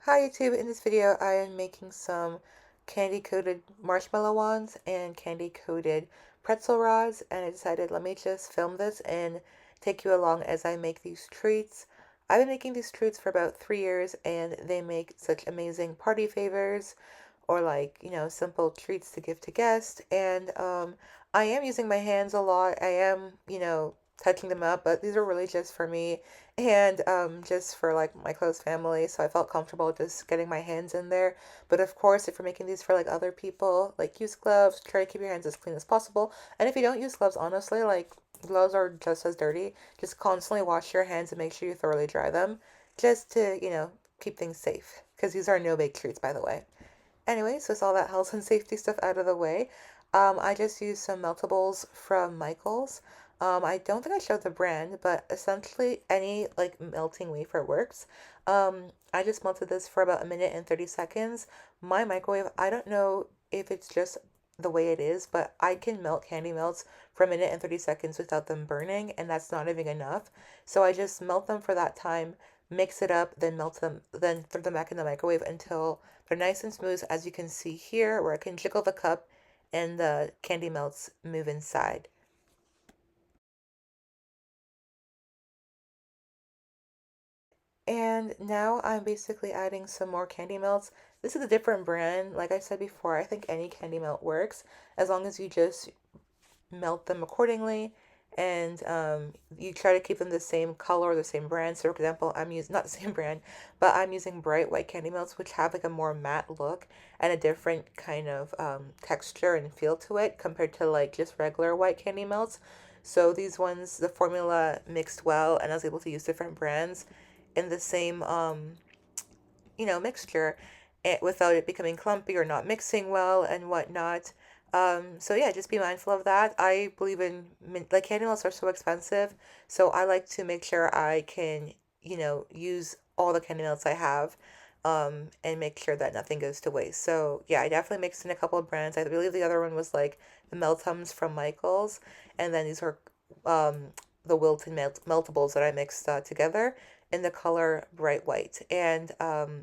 Hi YouTube, in this video I am making some candy coated marshmallow wands and candy coated pretzel rods, and I decided let me just film this and take you along as I make these treats. I've been making these treats for about 3 years and they make such amazing party favors or simple treats to give to guests. And I am using my hands a lot. I am, touching them up, but these are really just for me and just for like my close family. So I felt comfortable just getting my hands in there. But of course, if you're making these for like other people, like use gloves, try to keep your hands as clean as possible. And if you don't use gloves, honestly, like gloves are just as dirty. Just constantly wash your hands and make sure you thoroughly dry them just to, keep things safe. Because these are no bake treats, by the way. Anyways, with all that health and safety stuff out of the way, I just used some meltables from Michael's. I don't think I showed the brand, but essentially any like melting wafer works. I just melted this for about a minute and 30 seconds. My microwave, I don't know if it's just the way it is, but I can melt candy melts for a minute and 30 seconds without them burning, and that's not even enough. So I just melt them for that time, mix it up, then melt them, then throw them back in the microwave until they're nice and smooth, as you can see here, where I can jiggle the cup and the candy melts move inside. And now I'm basically adding some more candy melts. This is a different brand. Like I said before, I think any candy melt works as long as you just melt them accordingly, and you try to keep them the same color or the same brand. So for example, I'm using, not the same brand, but I'm using bright white candy melts, which have like a more matte look and a different kind of texture and feel to it compared to like just regular white candy melts. So these ones, the formula mixed well, and I was able to use different brands in the same mixture, without it becoming clumpy or not mixing well and whatnot. So yeah, just be mindful of that. I believe in like candy melts are so expensive, so I like to make sure I can, use all the candy melts I have, and make sure that nothing goes to waste. So yeah, I definitely mixed in a couple of brands. I believe the other one was like the Meltums from Michaels, and then these are um, the Wilton meltables that I mixed together in the color bright white. And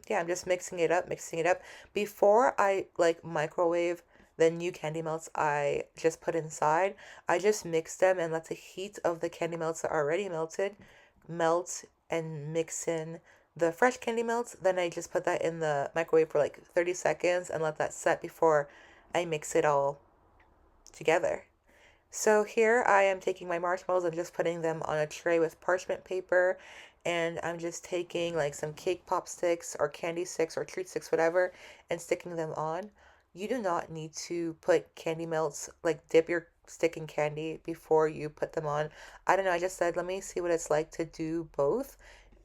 yeah, I'm just mixing it up. Before I like microwave the new candy melts I just put inside, I just mix them and let the heat of the candy melts that are already melted melt and mix in the fresh candy melts. Then I just put that in the microwave for like 30 seconds and let that set before I mix it all together. So here I am taking my marshmallows and just putting them on a tray with parchment paper, and I'm just taking like some cake pop sticks or candy sticks or treat sticks, whatever, and sticking them on. You do not need to put candy melts, like dip your stick in candy before you put them on. I don't know, I just said let me see what it's like to do both.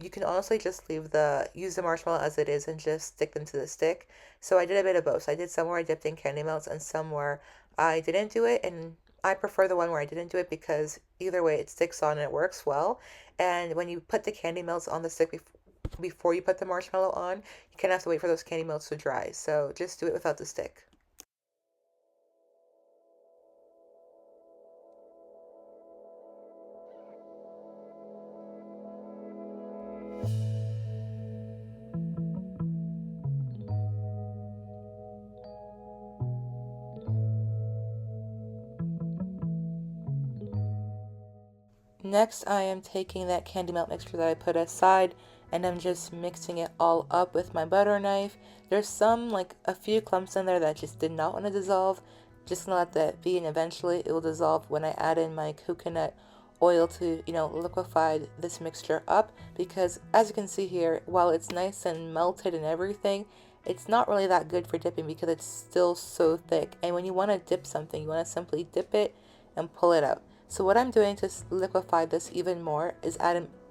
You can honestly just use the marshmallow as it is and just stick them to the stick. So I did a bit of both. So I did some where I dipped in candy melts and some where I didn't do it, and I prefer the one where I didn't do it because either way it sticks on and it works well. And when you put the candy melts on the stick before you put the marshmallow on, you kind of have to wait for those candy melts to dry. So just do it without the stick. Next, I am taking that candy melt mixture that I put aside and I'm just mixing it all up with my butter knife. There's some, like a few clumps in there that just did not want to dissolve. Just gonna let that be, and eventually it will dissolve when I add in my coconut oil to, liquefy this mixture up. Because as you can see here, while it's nice and melted and everything, it's not really that good for dipping because it's still so thick. And when you want to dip something, you want to simply dip it and pull it out. So what I'm doing to liquefy this even more is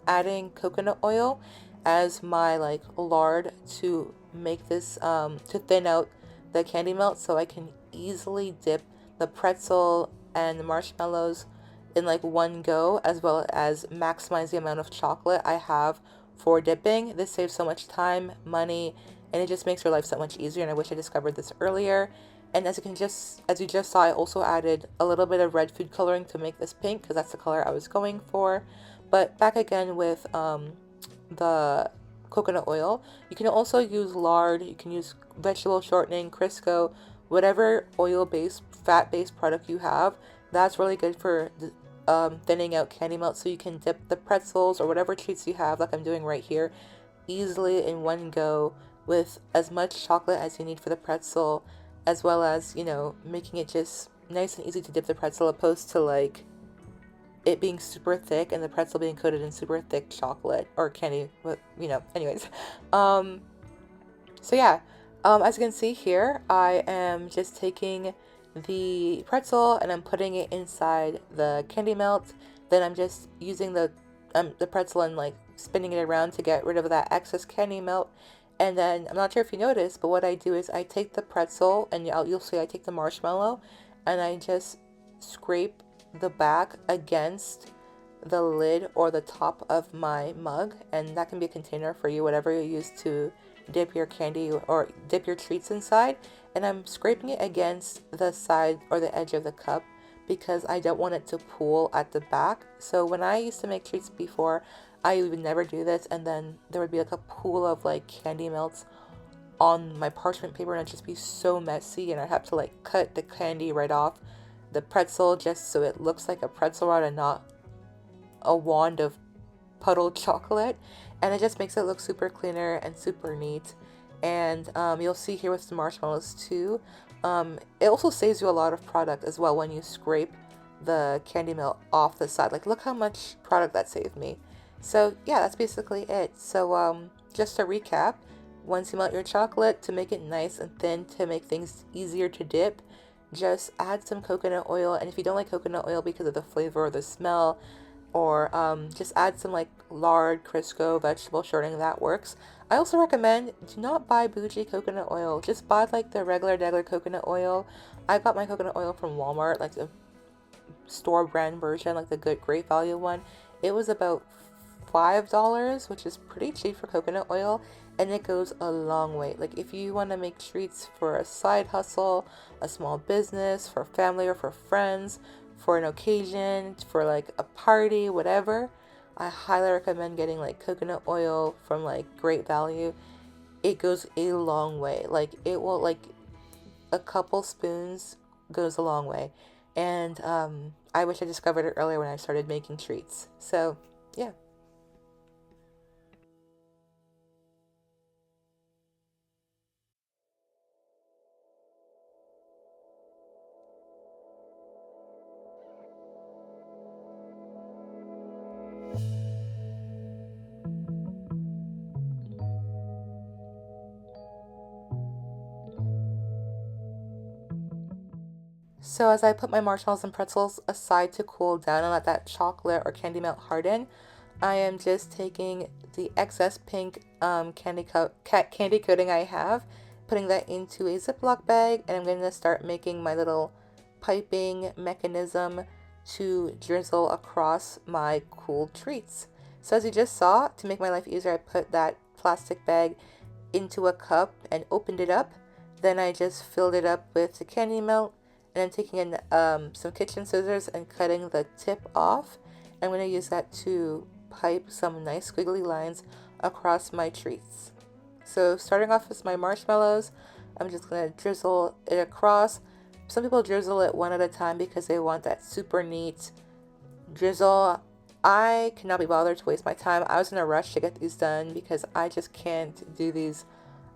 adding coconut oil as my like lard to make this to thin out the candy melt, so I can easily dip the pretzel and the marshmallows in like one go, as well as maximize the amount of chocolate I have for dipping. This saves so much time, money, and it just makes your life so much easier, and I wish I discovered this earlier. And as you just saw, I also added a little bit of red food coloring to make this pink because that's the color I was going for. But back again with the coconut oil. You can also use lard, you can use vegetable shortening, Crisco, whatever oil-based, fat-based product you have. That's really good for thinning out candy melt, so you can dip the pretzels or whatever treats you have, like I'm doing right here, easily in one go with as much chocolate as you need for the pretzel, as well as, making it just nice and easy to dip the pretzel, opposed to like it being super thick and the pretzel being coated in super thick chocolate or candy, but anyways. Um, so yeah, as you can see here, I am just taking the pretzel and I'm putting it inside the candy melt. Then I'm just using the pretzel and like spinning it around to get rid of that excess candy melt. And then I'm not sure if you noticed, but what I do is I take the pretzel and you'll see I take the marshmallow and I just scrape the back against the lid or the top of my mug, and that can be a container for you, whatever you use to dip your candy or dip your treats inside. And I'm scraping it against the side or the edge of the cup because I don't want it to pool at the back. So when I used to make treats before, I would never do this, and then there would be like a pool of like candy melts on my parchment paper and it'd just be so messy, and I'd have to like cut the candy right off the pretzel just so it looks like a pretzel rod and not a wand of puddled chocolate, and it just makes it look super cleaner and super neat. And you'll see here with the marshmallows too, it also saves you a lot of product as well when you scrape the candy melt off the side. Like, look how much product that saved me. So yeah, that's basically it. So just to recap, once you melt your chocolate, to make it nice and thin, to make things easier to dip, just add some coconut oil. And if you don't like coconut oil because of the flavor or the smell, or just add some like lard, Crisco, vegetable shortening, that works. I also recommend, do not buy bougie coconut oil. Just buy like the regular coconut oil. I got my coconut oil from Walmart, like the store brand version, like the good great value one. It was about $5, which is pretty cheap for coconut oil, and it goes a long way. Like, if you want to make treats for a side hustle, a small business, for family or for friends, for an occasion, for like a party, whatever, I highly recommend getting like coconut oil from like Great Value. It goes a long way. Like, it will, like, a couple spoons goes a long way. And I wish I discovered it earlier when I started making treats. So yeah. So as I put my marshmallows and pretzels aside to cool down and let that chocolate or candy melt harden, I am just taking the excess pink candy coating I have, putting that into a Ziploc bag, and I'm going to start making my little piping mechanism to drizzle across my cool treats. So as you just saw, to make my life easier, I put that plastic bag into a cup and opened it up. Then I just filled it up with the candy melt, and I'm taking in some kitchen scissors and cutting the tip off. I'm going to use that to pipe some nice squiggly lines across my treats. So starting off with my marshmallows, I'm just going to drizzle it across. Some people drizzle it one at a time because they want that super neat drizzle. I cannot be bothered to waste my time. I was in a rush to get these done because I just can't do these.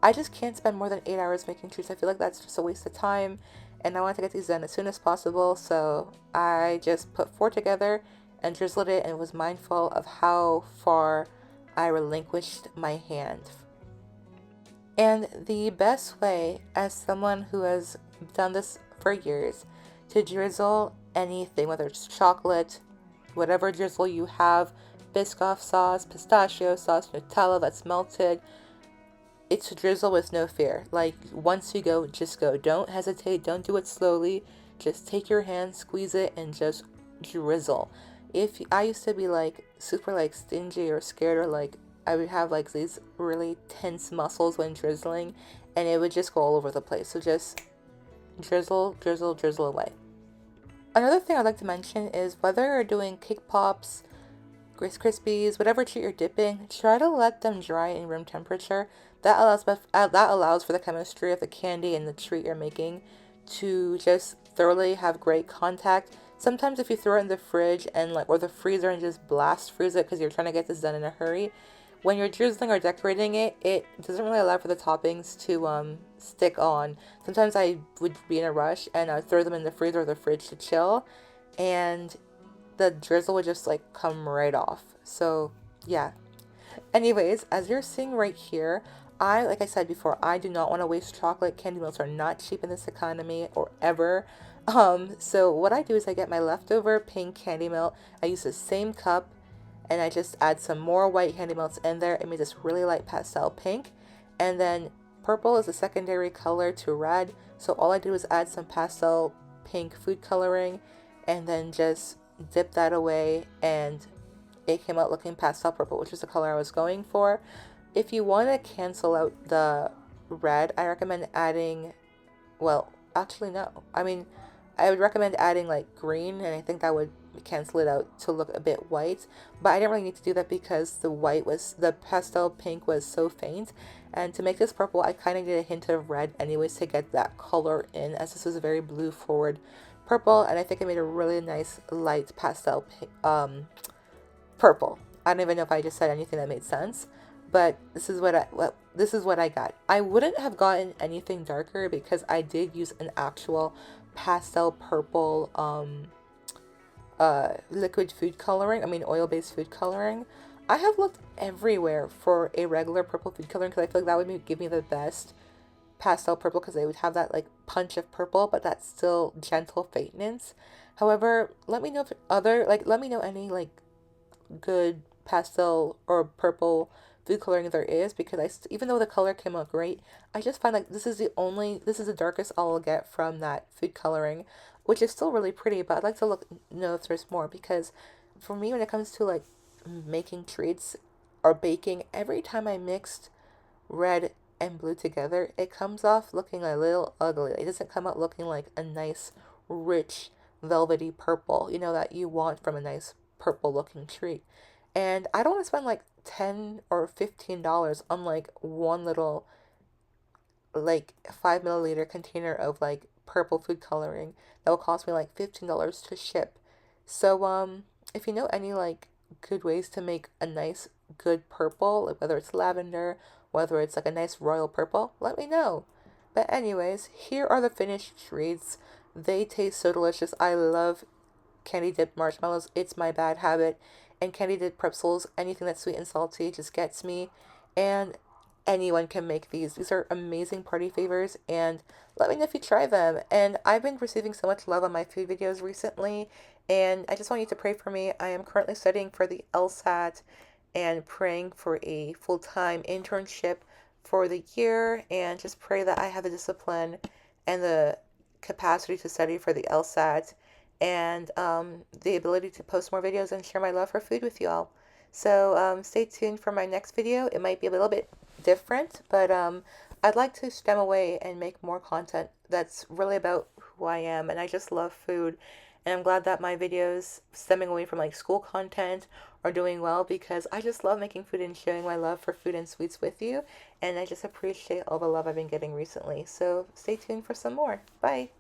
I just can't spend more than 8 hours making treats. I feel like that's just a waste of time, and I want to get these done as soon as possible. So I just put 4 together and drizzled it, and was mindful of how far I relinquished my hand. And the best way, as someone who has done this for years, to drizzle anything, whether it's chocolate, whatever drizzle you have, Biscoff sauce, pistachio sauce, Nutella that's melted, it's to drizzle with no fear. Like, once you go, just go. Don't hesitate. Don't do it slowly. Just take your hand, squeeze it, and just drizzle. If I used to be like super like stingy or scared, or like I would have like these really tense muscles when drizzling, and it would just go all over the place. So just drizzle, drizzle, drizzle away. Another thing I'd like to mention is whether you're doing cake pops, Rice Krispies, whatever treat you're dipping, try to let them dry in room temperature. That allows for the chemistry of the candy and the treat you're making to just thoroughly have great contact. Sometimes if you throw it in the fridge and like or the freezer and just blast freeze it because you're trying to get this done in a hurry, when you're drizzling or decorating it, it doesn't really allow for the toppings to stick on. Sometimes I would be in a rush and I would throw them in the freezer or the fridge to chill, and the drizzle would just like come right off. So yeah. Anyways, as you're seeing right here, like I said before, I do not want to waste chocolate. Candy melts are not cheap in this economy or ever. So what I do is I get my leftover pink candy melt. I use the same cup and I just add some more white candy melts in there. It makes this really light pastel pink. And then purple is a secondary color to red. So all I do is add some pastel pink food coloring and then just dip that away, and it came out looking pastel purple, which is the color I was going for. If you want to cancel out the red, I recommend adding, well, actually no. I mean, I would recommend adding like green, and I think that would cancel it out to look a bit white. But I didn't really need to do that because the pastel pink was so faint. And to make this purple, I kind of did a hint of red anyways to get that color in, as this was a very blue forward purple, and I think it made a really nice light pastel purple. I don't even know if I just said anything that made sense, but this is what I got. I wouldn't have gotten anything darker because I did use an actual pastel purple liquid food coloring. I mean oil-based food coloring. I have looked everywhere for a regular purple food coloring because I feel like that would give me the best pastel purple because they would have that like punch of purple, but that's still gentle faintness. However, let me know any like good pastel or purple food coloring there is, because even though the color came out great, I just find like this is the darkest I'll get from that food coloring, which is still really pretty, but I'd like to know if there's more, because for me when it comes to like making treats or baking, every time I mixed red and blue together, it comes off looking a little ugly. It doesn't come out looking like a nice, rich, velvety purple, that you want from a nice purple looking treat. And I don't want to spend like $10 or $15 on like one little like 5 milliliter container of like purple food coloring that will cost me like $15 to ship. So if you know any like good ways to make a nice good purple, like whether it's lavender, whether it's like a nice royal purple, let me know. But anyways, here are the finished treats. They taste so delicious. I love candy dipped marshmallows. It's my bad habit. And candy dipped pretzels, anything that's sweet and salty just gets me. And anyone can make these. These are amazing party favors, and let me know if you try them. And I've been receiving so much love on my food videos recently, and I just want you to pray for me. I am currently studying for the LSAT and praying for a full-time internship for the year, and just pray that I have the discipline and the capacity to study for the LSAT, and the ability to post more videos and share my love for food with you all. So stay tuned for my next video. It might be a little bit different, but I'd like to stem away and make more content that's really about who I am, and I just love food. And I'm glad that my videos stemming away from like school content are doing well, because I just love making food and sharing my love for food and sweets with you, and I just appreciate all the love I've been getting recently. So stay tuned for some more. Bye.